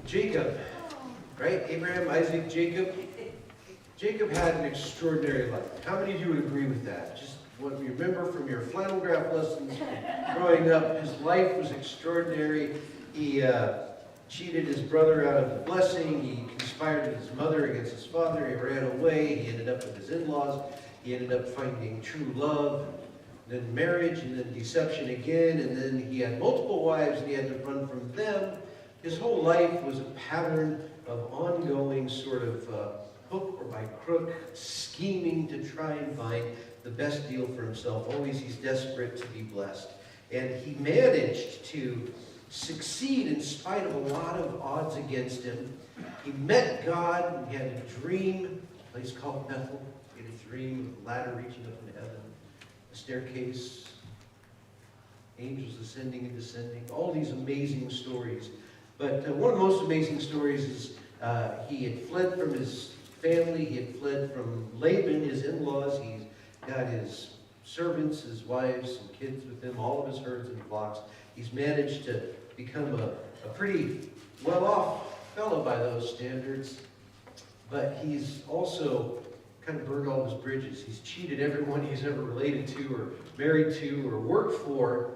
Jacob, right? Abraham, Isaac, Jacob. Jacob had an extraordinary life. How many of you would agree with that? Just what you remember from your flannel graph lessons growing up, his life was extraordinary. He cheated his brother out of the blessing. He conspired with his mother against his father. He ran away. He ended up with his in-laws. He ended up finding true love, then marriage, and then deception again. And then he had multiple wives, and he had to run from them. His whole life was a pattern of ongoing sort of hook or by crook, scheming to try and find the best deal for himself. Always he's desperate to be blessed. And he managed to succeed in spite of a lot of odds against him. He met God. He had a dream, a place called Bethel. He had a dream of a ladder reaching up into heaven, a staircase, angels ascending and descending, all these amazing stories. But one of the most amazing stories is he had fled from his family. He had fled from Laban, his in-laws. He's got his servants, his wives, and kids with him, all of his herds and flocks. He's managed to become a pretty well-off fellow by those standards. But he's also kind of burned all his bridges. He's cheated everyone he's ever related to or married to or worked for.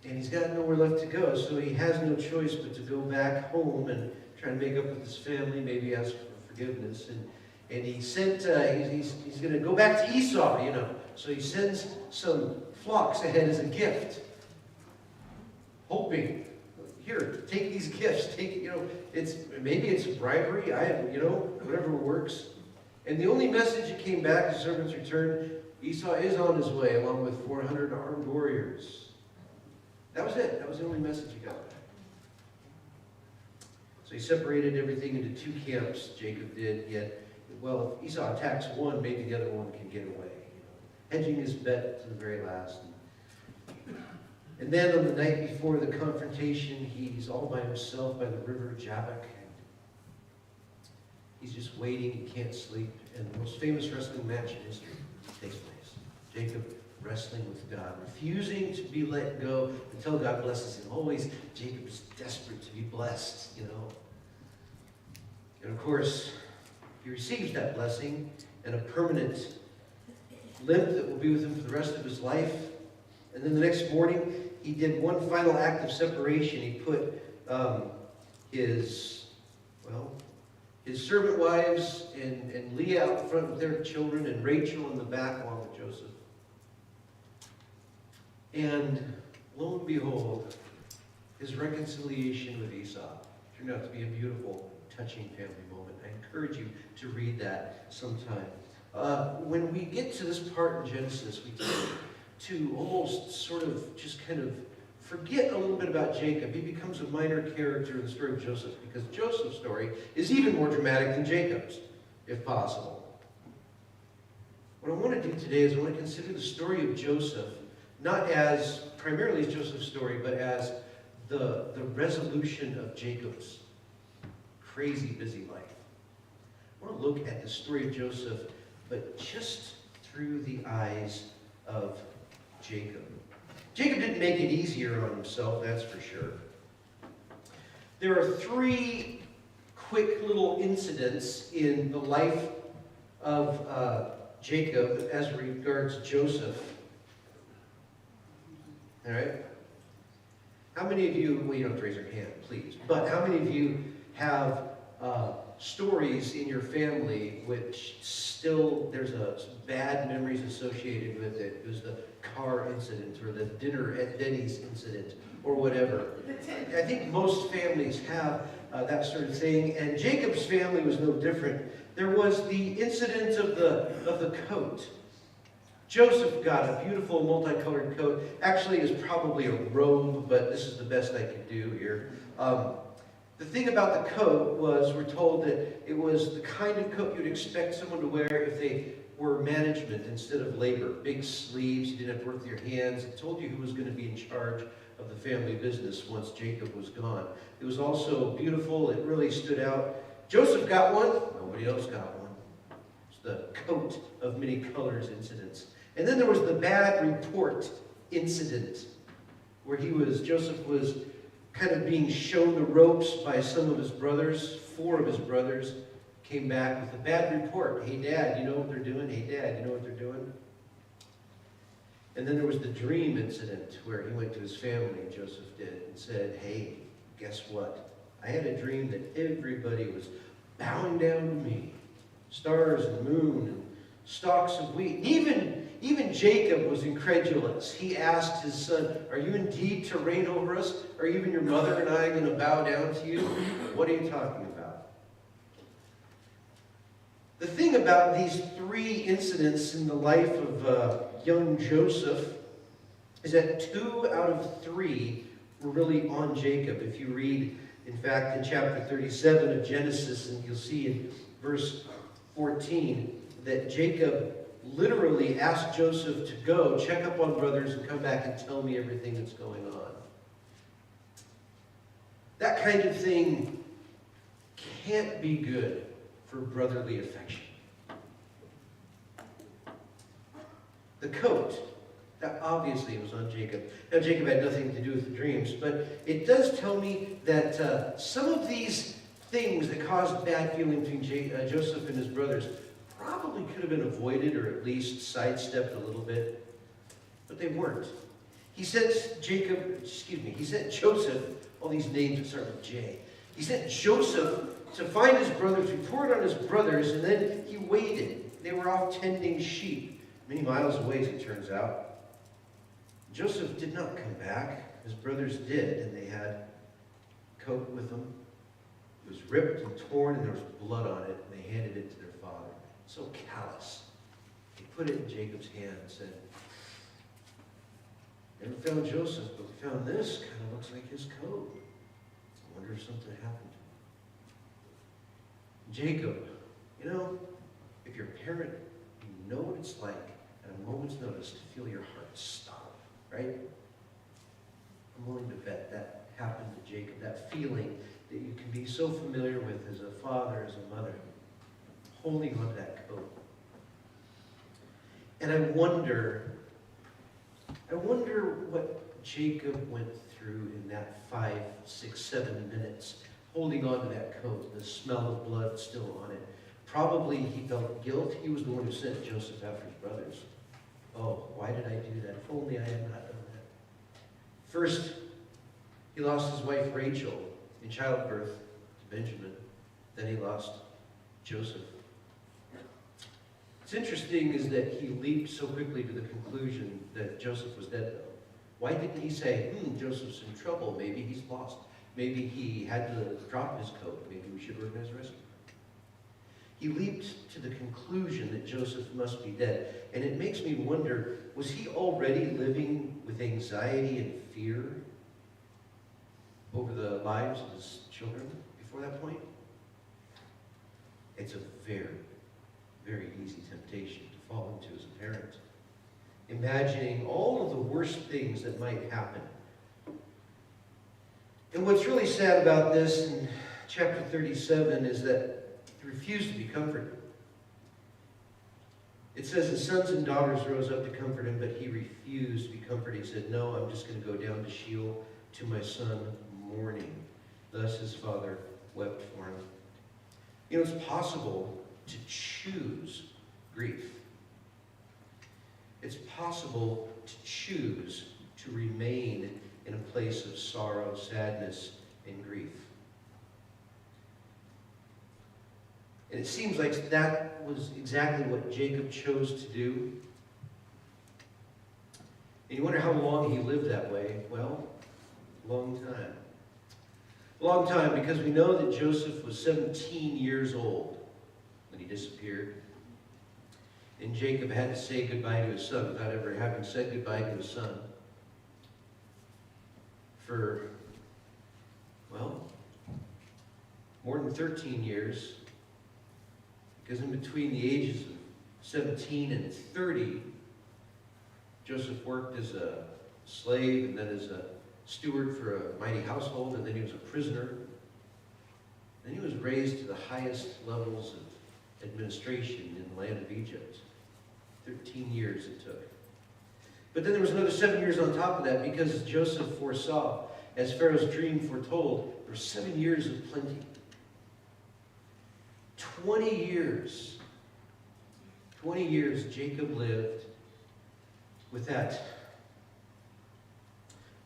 And he's got nowhere left to go. So he has no choice but to go back home and try to make up with his family, maybe ask for forgiveness. And he sent, he's going to go back to Esau, you know. So he sends some flocks ahead as a gift, hoping, here, take these gifts, take, you know, maybe it's bribery, whatever works. And the only message that came back, the servants returned, Esau is on his way, along with 400 armed warriors. That was it. That was the only message he got back. So he separated everything into two camps, Jacob did, yet, well, if Esau attacks one, maybe the other one can get away. Hedging his bet to the very last. And then on the night before the confrontation, he's all by himself by the river Jabbok. He's just waiting, he can't sleep. And the most famous wrestling match in history takes place. Jacob wrestling with God, refusing to be let go until God blesses him. Always, Jacob is desperate to be blessed, you know. And of course, he receives that blessing and a permanent limp that will be with him for the rest of his life. And then the next morning, he did one final act of separation. He put his servant wives and Leah out front with their children and Rachel in the back along with Joseph. And lo and behold, his reconciliation with Esau turned out to be a beautiful, touching family moment. I encourage you to read that sometime. When we get to this part in Genesis, we tend to almost sort of just kind of forget a little bit about Jacob. He becomes a minor character in the story of Joseph because Joseph's story is even more dramatic than Jacob's, if possible. What I want to do today is I want to consider the story of Joseph not as primarily as Joseph's story, but as the resolution of Jacob's crazy busy life. I want to look at the story of Joseph, but just through the eyes of Jacob. Jacob didn't make it easier on himself, that's for sure. There are three quick little incidents in the life of Jacob as regards Joseph. All right? How many of you, well, you don't have to raise your hand, please, but how many of you have stories in your family which still there's some bad memories associated with it? It was the car incident or the dinner at Denny's incident or whatever. I think most families have that sort of thing, and Jacob's family was no different. There was the incident of the coat. Joseph got a beautiful multicolored coat. Actually, it was probably a robe, but this is the best I could do here. The thing about the coat was, we're told that it was the kind of coat you'd expect someone to wear if they were management instead of labor. Big sleeves, you didn't have to work with your hands. It told you who was going to be in charge of the family business once Jacob was gone. It was also beautiful. It really stood out. Joseph got one. Nobody else got one. It's the coat of many colors incidents. And then there was the bad report incident where Joseph was kind of being shown the ropes by some of his brothers, 4 of his brothers, came back with a bad report. Hey, Dad, you know what they're doing? Hey, Dad, you know what they're doing? And then there was the dream incident where he went to his family, Joseph did, and said, hey, guess what? I had a dream that everybody was bowing down to me. Stars and moon and stalks of wheat. Even Jacob was incredulous. He asked his son, are you indeed to reign over us? Are even your mother and I going to bow down to you? What are you talking about? The thing about these 3 incidents in the life of young Joseph is that 2 out of 3 were really on Jacob. If you read, in fact, in chapter 37 of Genesis, and you'll see in verse 14 that Jacob literally asked Joseph to go check up on brothers and come back and tell me everything that's going on. That kind of thing can't be good for brotherly affection. The coat, that obviously was on Jacob. Now, Jacob had nothing to do with the dreams, but it does tell me that some of these things that caused bad feeling between Joseph and his brothers probably could have been avoided or at least sidestepped a little bit, but they weren't. He sent Joseph, all these names that start with J. He sent Joseph to find his brothers, report on his brothers, and then he waited. They were off tending sheep, many miles away as it turns out. Joseph did not come back. His brothers did, and they had a coat with them. It was ripped and torn, and there was blood on it, and they handed it to their father. So callous. He put it in Jacob's hand and said, never found Joseph, but we found this. Kind of looks like his coat. I wonder if something happened to him. Jacob, you know, if you're a parent, you know what it's like at a moment's notice to feel your heart stop, right? I'm willing to bet that happened to Jacob, that feeling that you can be so familiar with as a father, as a mother, holding on to that coat. And I wonder what Jacob went through in that 5, 6, 7 minutes, holding on to that coat, the smell of blood still on it. Probably he felt guilt. He was the one who sent Joseph after his brothers. Oh, why did I do that? If only I had not done that. First, he lost his wife Rachel in childbirth to Benjamin. Then he lost Joseph. What's interesting is that he leaped so quickly to the conclusion that Joseph was dead, though. Why didn't he say, Joseph's in trouble, maybe he's lost, maybe he had to drop his coat, maybe we should organize a rescue? He leaped to the conclusion that Joseph must be dead. And it makes me wonder, was he already living with anxiety and fear over the lives of his children before that point? It's a very, very easy temptation to fall into as a parent. Imagining all of the worst things that might happen. And what's really sad about this in chapter 37 is that he refused to be comforted. It says his sons and daughters rose up to comfort him, but he refused to be comforted. He said, no, I'm just going to go down to Sheol to my son mourning. Thus his father wept for him. You know, it's possible to choose grief. It's possible to choose to remain in a place of sorrow, sadness, and grief. And it seems like that was exactly what Jacob chose to do. And you wonder how long he lived that way. Well, a long time. A long time, because we know that Joseph was 17 years old when he disappeared. And Jacob had to say goodbye to his son without ever having said goodbye to his son. For, well, more than 13 years. Because in between the ages of 17 and 30, Joseph worked as a slave and then as a steward for a mighty household, and then he was a prisoner. Then he was raised to the highest levels of administration in the land of Egypt. 13 years it took. But then there was another 7 years on top of that, because Joseph foresaw as Pharaoh's dream foretold, there were 7 years of plenty. 20 years Jacob lived with that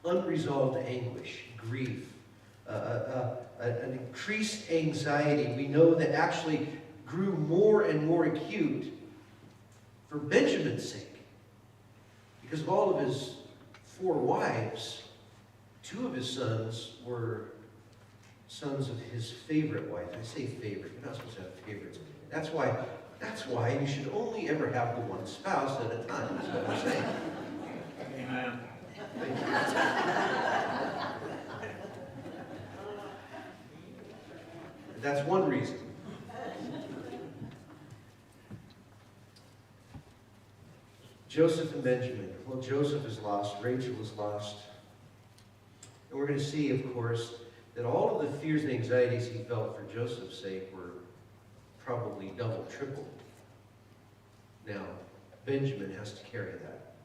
unresolved anguish, grief, an increased anxiety. We know that actually grew more and more acute for Benjamin's sake. Because of all of his 4 wives, 2 of his sons were sons of his favorite wife. I say favorite, you're not supposed to have favorites. That's why you should only ever have the one spouse at a time, is what I'm saying. Amen. Thank you. That's one reason. Joseph and Benjamin. Well, Joseph is lost. Rachel is lost. And we're going to see, of course, that all of the fears and anxieties he felt for Joseph's sake were probably double, triple. Now, Benjamin has to carry that.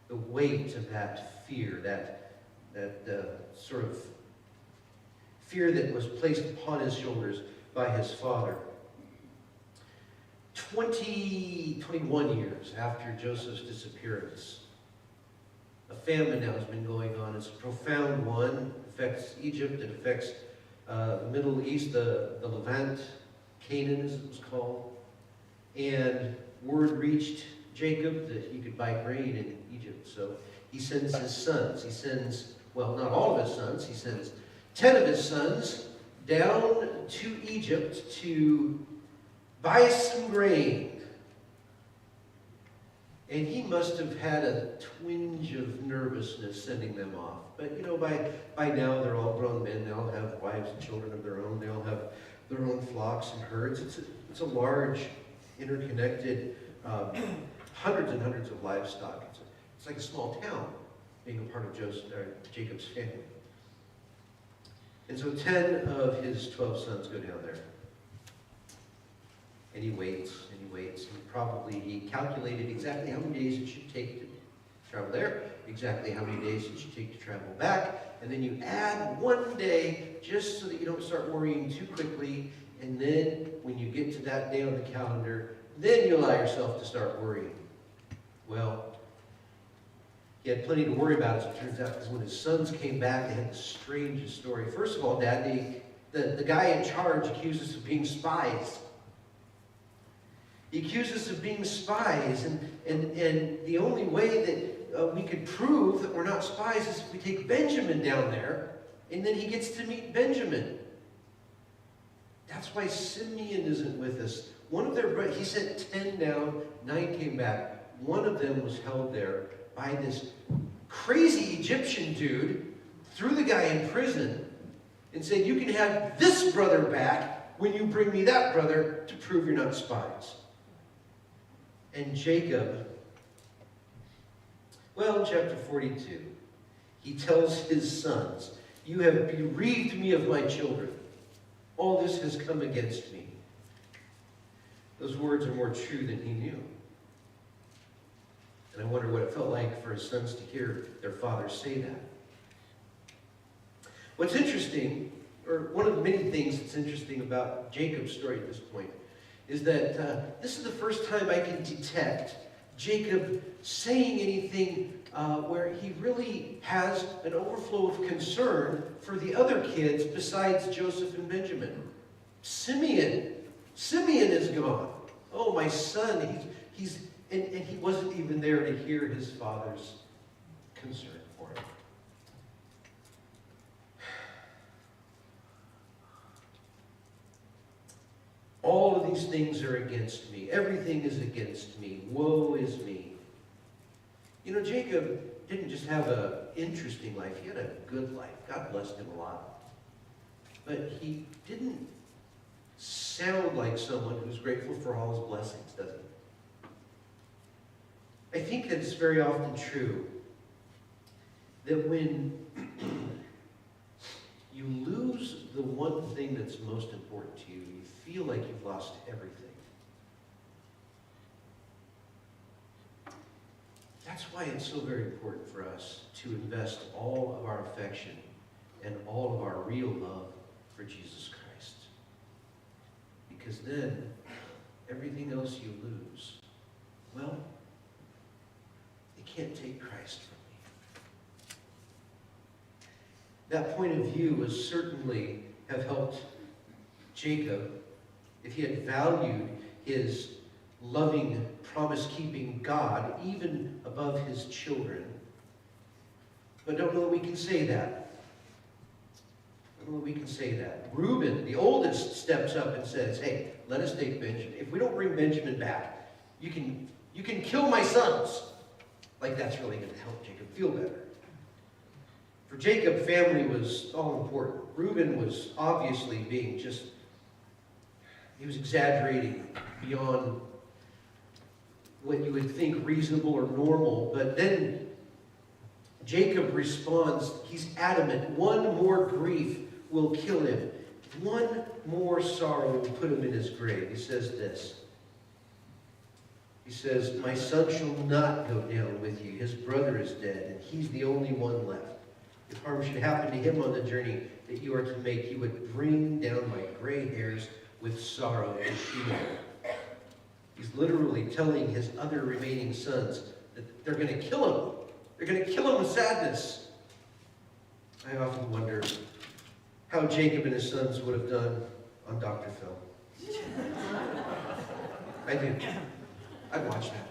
The weight of that fear, that sort of fear that was placed upon his shoulders by his father. 21 years after Joseph's disappearance, a famine now has been going on. It's a profound one. It affects Egypt. It affects the Middle East, the Levant, Canaan as it was called. And word reached Jacob that he could buy grain in Egypt. So he sends his sons. He sends, well, not all of his sons. He sends 10 of his sons down to Egypt to buy some grain. And he must have had a twinge of nervousness sending them off. But, you know, by now they're all grown men. They all have wives and children of their own. They all have their own flocks and herds. It's a large, interconnected, hundreds and hundreds of livestock. It's like a small town, being a part of Jacob's family. And so 10 of his 12 sons go down there. And he waits, and he waits, and he calculated exactly how many days it should take to travel there, exactly how many days it should take to travel back, and then you add 1 day just so that you don't start worrying too quickly, and then when you get to that day on the calendar, then you allow yourself to start worrying. Well, he had plenty to worry about, as it turns out, because when his sons came back, they had the strangest story. First of all, Dad, the guy in charge accused us of being spies. He accused us of being spies, and the only way that we could prove that we're not spies is if we take Benjamin down there, and then he gets to meet Benjamin. That's why Simeon isn't with us. One of their brothers, he sent 10 down, 9 came back. One of them was held there by this crazy Egyptian dude, threw the guy in prison, and said, you can have this brother back when you bring me that brother to prove you're not spies. And Jacob, well, in chapter 42, he tells his sons, you have bereaved me of my children. All this has come against me. Those words are more true than he knew. And I wonder what it felt like for his sons to hear their father say that. What's interesting, or one of the many things that's interesting about Jacob's story at this point, is that this is the first time I can detect Jacob saying anything where he really has an overflow of concern for the other kids besides Joseph and Benjamin. Simeon is gone. Oh, my son, and he wasn't even there to hear his father's concern for him. All of these things are against me. Everything is against me. Woe is me. You know, Jacob didn't just have an interesting life. He had a good life. God blessed him a lot. But he didn't sound like someone who's grateful for all his blessings, does he? I think it's very often true that when you lose the one thing that's most important to you, you feel like you've lost everything. That's why it's so very important for us to invest all of our affection and all of our real love for Jesus Christ. Because then, everything else you lose, well, you can't take Christ from me. That point of view would certainly have helped Jacob if he had valued his loving, promise-keeping God even above his children. But don't know that we can say that. Don't know that we can say that. Reuben, the oldest, steps up and says, hey, let us take Benjamin. If we don't bring Benjamin back, you can kill my sons. Like that's really going to help Jacob feel better. For Jacob, family was all important. Reuben was obviously being just, he was exaggerating beyond what you would think reasonable or normal. But then Jacob responds, he's adamant, one more grief will kill him. One more sorrow will put him in his grave. He says this. He says, my son shall not go down with you. His brother is dead, and he's the only one left. If harm should happen to him on the journey that you are to make, he would bring down my gray hairs with sorrow and shame. He's literally telling his other remaining sons that they're going to kill him. They're going to kill him with sadness. I often wonder how Jacob and his sons would have done on Dr. Phil. I do. I'd watch that.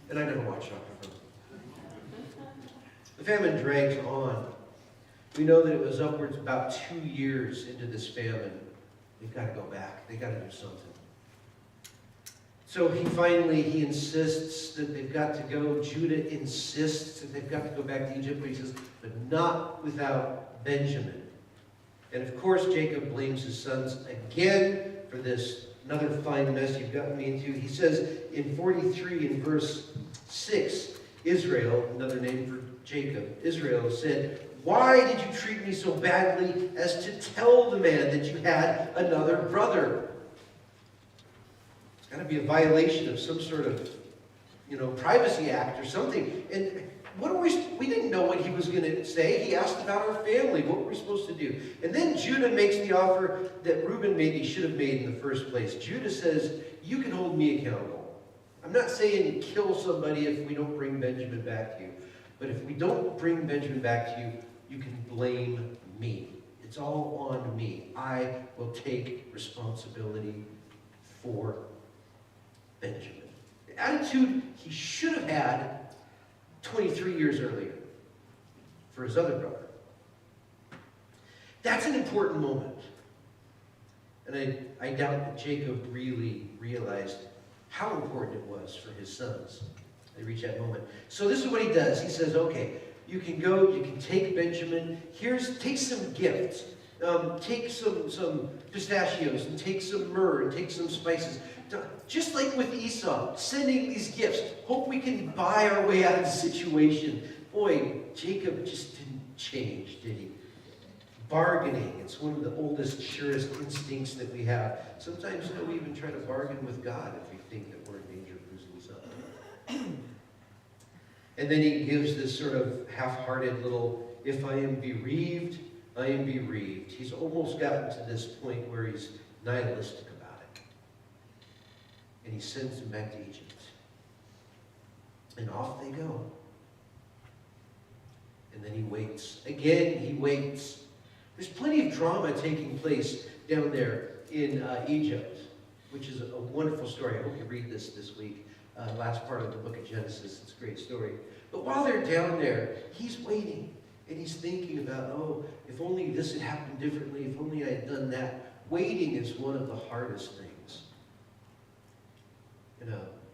And I never watched Dr. Phil. The famine drags on. We know that it was upwards about 2 years into this famine. They've got to go back. They've got to do something. So he insists that they've got to go. Judah insists that they've got to go back to Egypt, but he says, but not without Benjamin. And of course, Jacob blames his sons again for this. Another fine mess you've gotten me into. He says in 43 in verse 6, Israel, another name for Jacob, Israel said, why did you treat me so badly as to tell the man that you had another brother? It's got to be a violation of some sort of, Privacy Act or something. And we didn't know what he was going to say. He asked about our family. What were we supposed to do? And then Judah makes the offer that Reuben maybe should have made in the first place. Judah says, you can hold me accountable. I'm not saying kill somebody if we don't bring Benjamin back to you. But if we don't bring Benjamin back to you, you can blame me. It's all on me. I will take responsibility for Benjamin. The attitude he should have had 23 years earlier for his other brother. That's an important moment. And I doubt that Jacob really realized how important it was for his sons. They reach that moment. So this is what he does. He says, okay, you can go, you can take Benjamin. Take some gifts. Take some pistachios and take some myrrh and take some spices. Just like with Esau, sending these gifts. Hope we can buy our way out of the situation. Boy, Jacob just didn't change, did he? Bargaining. It's one of the oldest, surest instincts that we have. Sometimes we even try to bargain with God if we think that we're in danger of losing something. And then he gives this sort of half-hearted little, if I am bereaved, I am bereaved. He's almost gotten to this point where he's nihilistic about it. And he sends them back to Egypt. And off they go. And then he waits. Again, he waits. There's plenty of drama taking place down there in Egypt, which is a wonderful story. I hope you read this week. Last part of the book of Genesis. It's a great story. But while they're down there, he's waiting. And he's thinking about, oh, if only this had happened differently, if only I had done that. Waiting is one of the hardest things. In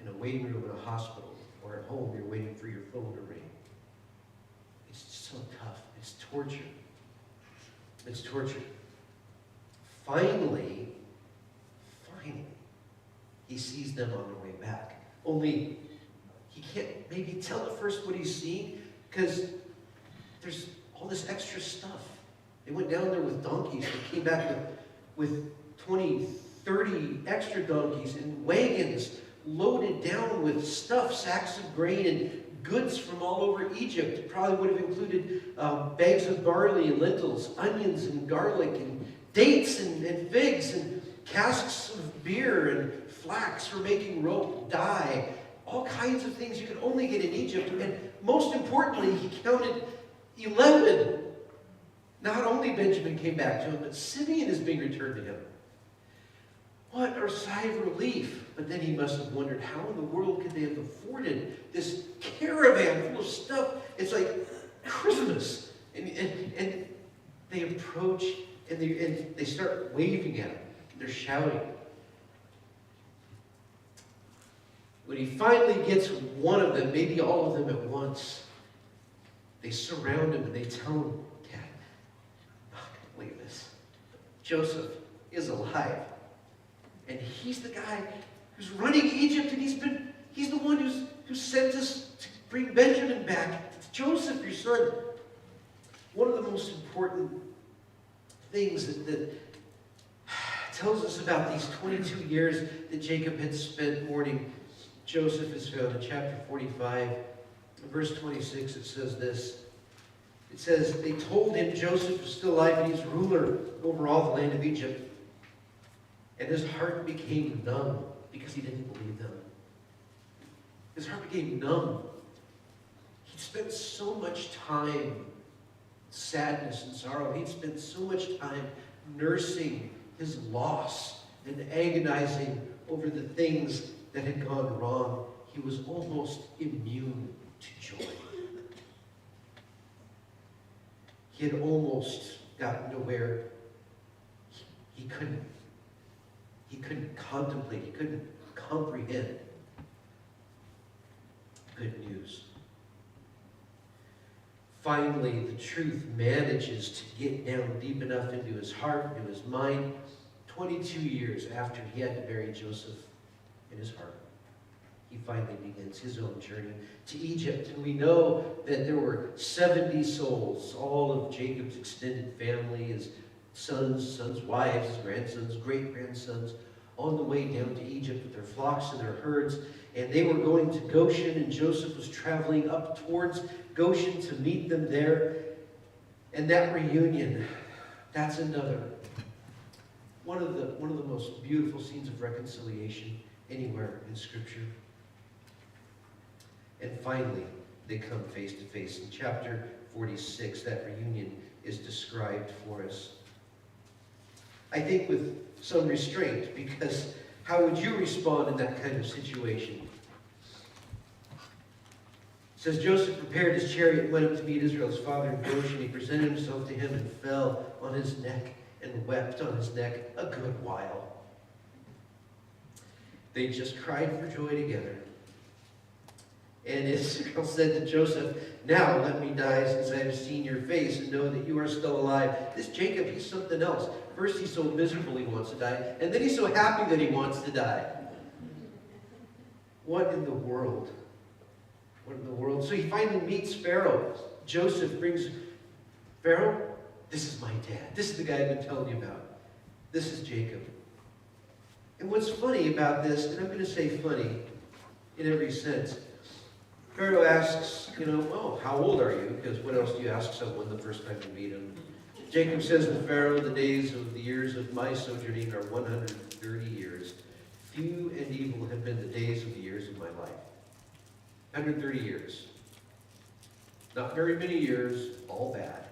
a waiting room in a hospital or at home, you're waiting for your phone to ring. It's so tough. It's torture. It's torture. Finally, he sees them on their way back. Only he can't maybe tell at first what he's seeing because there's all this extra stuff. They went down there with donkeys. They came back with 20, 30 extra donkeys and wagons loaded down with stuff, sacks of grain and goods from all over Egypt. It probably would have included bags of barley and lentils, onions and garlic and dates and figs and casks of beer and flax for making rope, dye, all kinds of things you could only get in Egypt. And most importantly, he counted 11. Not only Benjamin came back to him, but Simeon is being returned to him. What a sigh of relief. But then he must have wondered, how in the world could they have afforded this caravan full of stuff? It's like Christmas. And they approach and they start waving at him. They're shouting. When he finally gets one of them, maybe all of them at once, they surround him and they tell him, Dad, I'm not going to believe this. Joseph is alive. And he's the guy who's running Egypt, and he's the one who sent us to bring Benjamin back. It's Joseph, your son. One of the most important things that tells us about these 22 years that Jacob had spent mourning Joseph is found in chapter 45, verse 26. It says this. It says, they told him Joseph was still alive and he's ruler over all the land of Egypt. And his heart became numb because he didn't believe them. His heart became numb. He'd spent so much time, sadness and sorrow. He'd spent so much time nursing his loss and agonizing over the things that had gone wrong. He was almost immune to joy. He had almost gotten to where he couldn't contemplate, he couldn't comprehend good news. Finally, the truth manages to get down deep enough into his heart, into his mind. 22 years after he had to bury Joseph in his heart, he finally begins his own journey to Egypt. And we know that there were 70 souls, all of Jacob's extended family, his sons, wives, his grandsons, great-grandsons, on the way down to Egypt with their flocks and their herds. And they were going to Goshen, and Joseph was traveling up towards Goshen to meet them there. And that reunion, that's another one of the most beautiful scenes of reconciliation anywhere in Scripture. And finally, they come face to face. In chapter 46, that reunion is described for us. I think with some restraint, because how would you respond in that kind of situation? It says, Joseph prepared his chariot and went up to meet Israel's father in Goshen. He presented himself to him and fell on his neck and wept on his neck a good while. They just cried for joy together. And Israel said to Joseph, now let me die since I have seen your face and know that you are still alive. This Jacob, he's something else. First he's so miserable he wants to die, and then he's so happy that he wants to die. What in the world? What in the world? So he finally meets Pharaoh. Joseph brings Pharaoh, this is my dad. This is the guy I've been telling you about. This is Jacob. And what's funny about this, and I'm going to say funny in every sense, Pharaoh asks, well, how old are you? Because what else do you ask someone the first time you meet him? Jacob says to Pharaoh, the days of the years of my sojourning are 130 years. Few and evil have been the days of the years of my life. 130 years. Not very many years, all bad.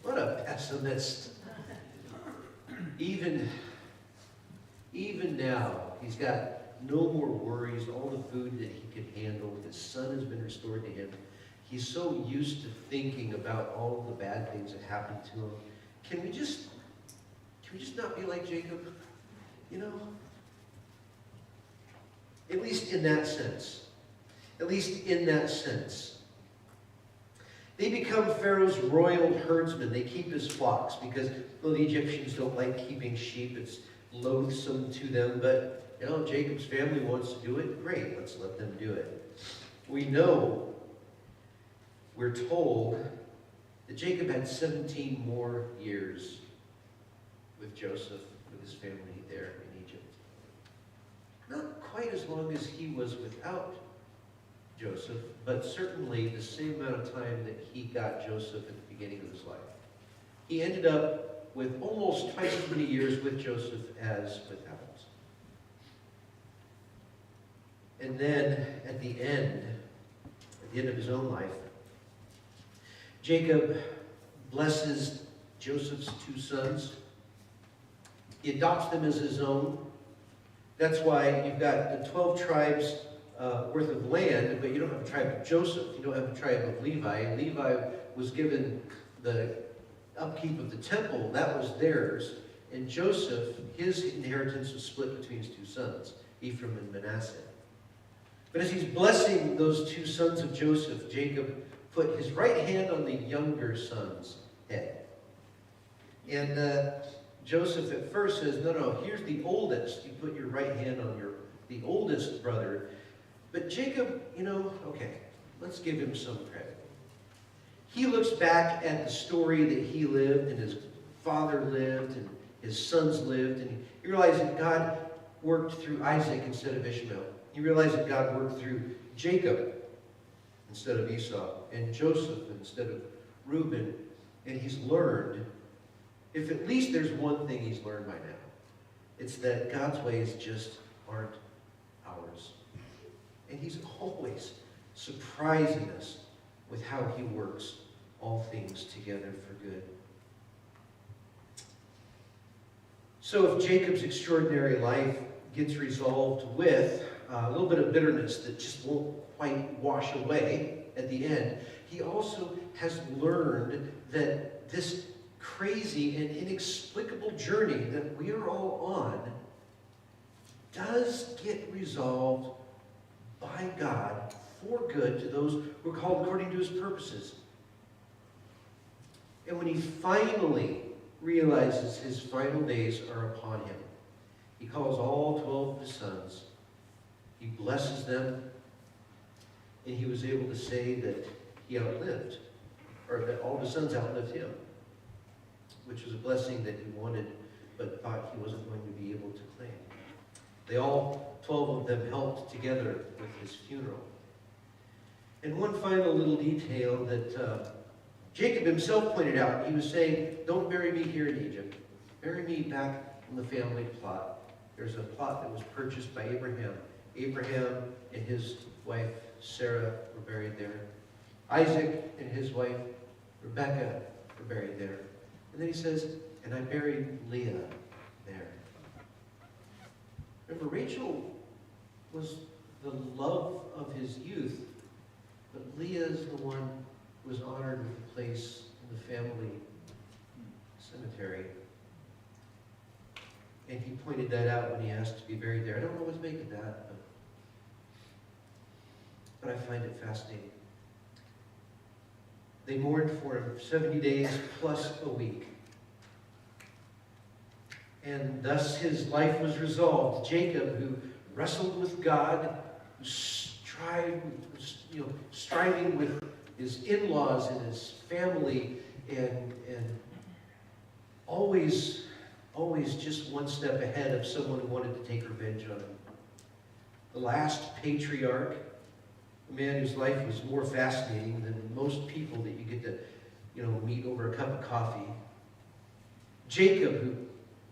What a pessimist. Even now, he's got no more worries, all the food that he could handle. His son has been restored to him. He's so used to thinking about all of the bad things that happened to him. Can we just not be like Jacob? At least in that sense. At least in that sense. They become Pharaoh's royal herdsmen. They keep his flocks because, well, the Egyptians don't like keeping sheep. It's loathsome to them, but Jacob's family wants to do it. Great, let's let them do it. We're told that Jacob had 17 more years with Joseph, with his family there in Egypt. Not quite as long as he was without Joseph, but certainly the same amount of time that he got Joseph at the beginning of his life. He ended up with almost twice as many years with Joseph as without. And then at the end of his own life, Jacob blesses Joseph's two sons. He adopts them as his own. That's why you've got the 12 tribes worth of land, but you don't have a tribe of Joseph. You don't have a tribe of Levi. Levi was given the upkeep of the temple. That was theirs. And Joseph, his inheritance was split between his two sons, Ephraim and Manasseh. But as he's blessing those two sons of Joseph, Jacob put his right hand on the younger son's head. And Joseph at first says, no, here's the oldest. You put your right hand on the oldest brother. But Jacob, okay, let's give him some credit. He looks back at the story that he lived, and his father lived, and his sons lived, and he realized that God worked through Isaac instead of Ishmael. He realized that God worked through Jacob instead of Esau, and Joseph instead of Reuben. And he's learned, if at least there's one thing he's learned by now, it's that God's ways just aren't ours. And he's always surprising us with how he works all things together for good. So if Jacob's extraordinary life gets resolved with a little bit of bitterness that just won't quite wash away at the end, he also has learned that this crazy and inexplicable journey that we are all on does get resolved by God for good to those who are called according to his purposes. And when he finally realizes his final days are upon him, he calls all 12 of his sons. He blesses them, and he was able to say that he outlived, or that all of his sons outlived him, which was a blessing that he wanted, but thought he wasn't going to be able to claim. They all, 12 of them, helped together with his funeral. And one final little detail that Jacob himself pointed out, he was saying, don't bury me here in Egypt. Bury me back on the family plot. There's a plot that was purchased by Abraham. Abraham and his wife Sarah were buried there. Isaac and his wife Rebekah were buried there. And then he says, and I buried Leah there. Remember, Rachel was the love of his youth, but Leah is the one who was honored with a place in the family cemetery. And he pointed that out when he asked to be buried there. I don't know what to make of that, but I find it fascinating. They mourned for him 70 days plus a week. And thus his life was resolved. Jacob, who wrestled with God, who striving with his in-laws and his family, and always just one step ahead of someone who wanted to take revenge on him. The last patriarch, a man whose life was more fascinating than most people that you get to, meet over a cup of coffee. Jacob, who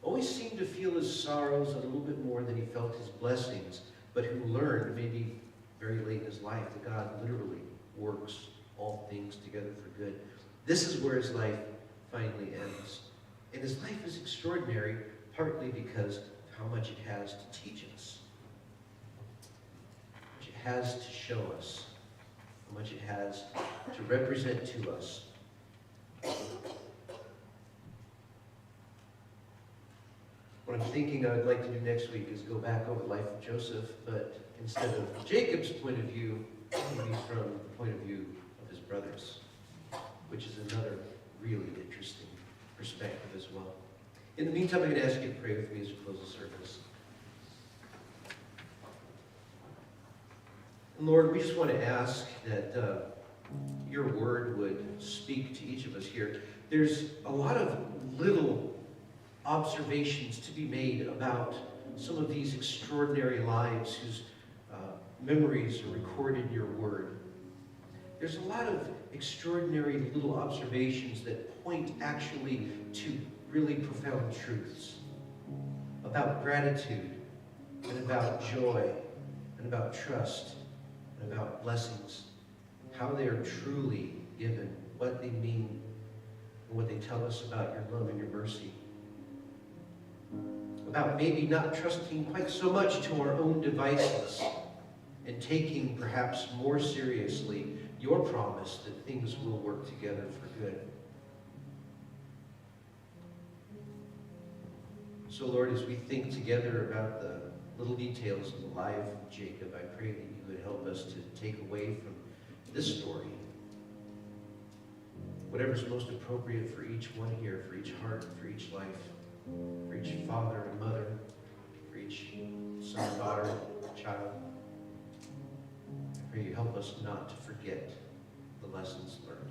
always seemed to feel his sorrows a little bit more than he felt his blessings, but who learned, maybe very late in his life, that God literally works all things together for good. This is where his life finally ends. And his life is extraordinary, partly because of how much it has to teach us, how much it has to show us, how much it has to represent to us. What I'm thinking I'd like to do next week is go back over the life of Joseph, but instead of Jacob's point of view, maybe from the point of view of his brothers, which is another really interesting perspective as well. In the meantime, I'm going to ask you to pray with me as we close the service. And Lord, we just want to ask that your word would speak to each of us here. There's a lot of little observations to be made about some of these extraordinary lives memories are recorded in your word. There's a lot of extraordinary little observations that point actually to really profound truths about gratitude and about joy and about trust and about blessings, how they are truly given, what they mean, and what they tell us about your love and your mercy. About maybe not trusting quite so much to our own devices and taking perhaps more seriously your promise that things will work together for good. So Lord, as we think together about the little details of the life of Jacob, I pray that you would help us to take away from this story whatever's most appropriate for each one here, for each heart, for each life, for each father and mother, for each son, daughter, child. I pray you help us not to forget the lessons learned.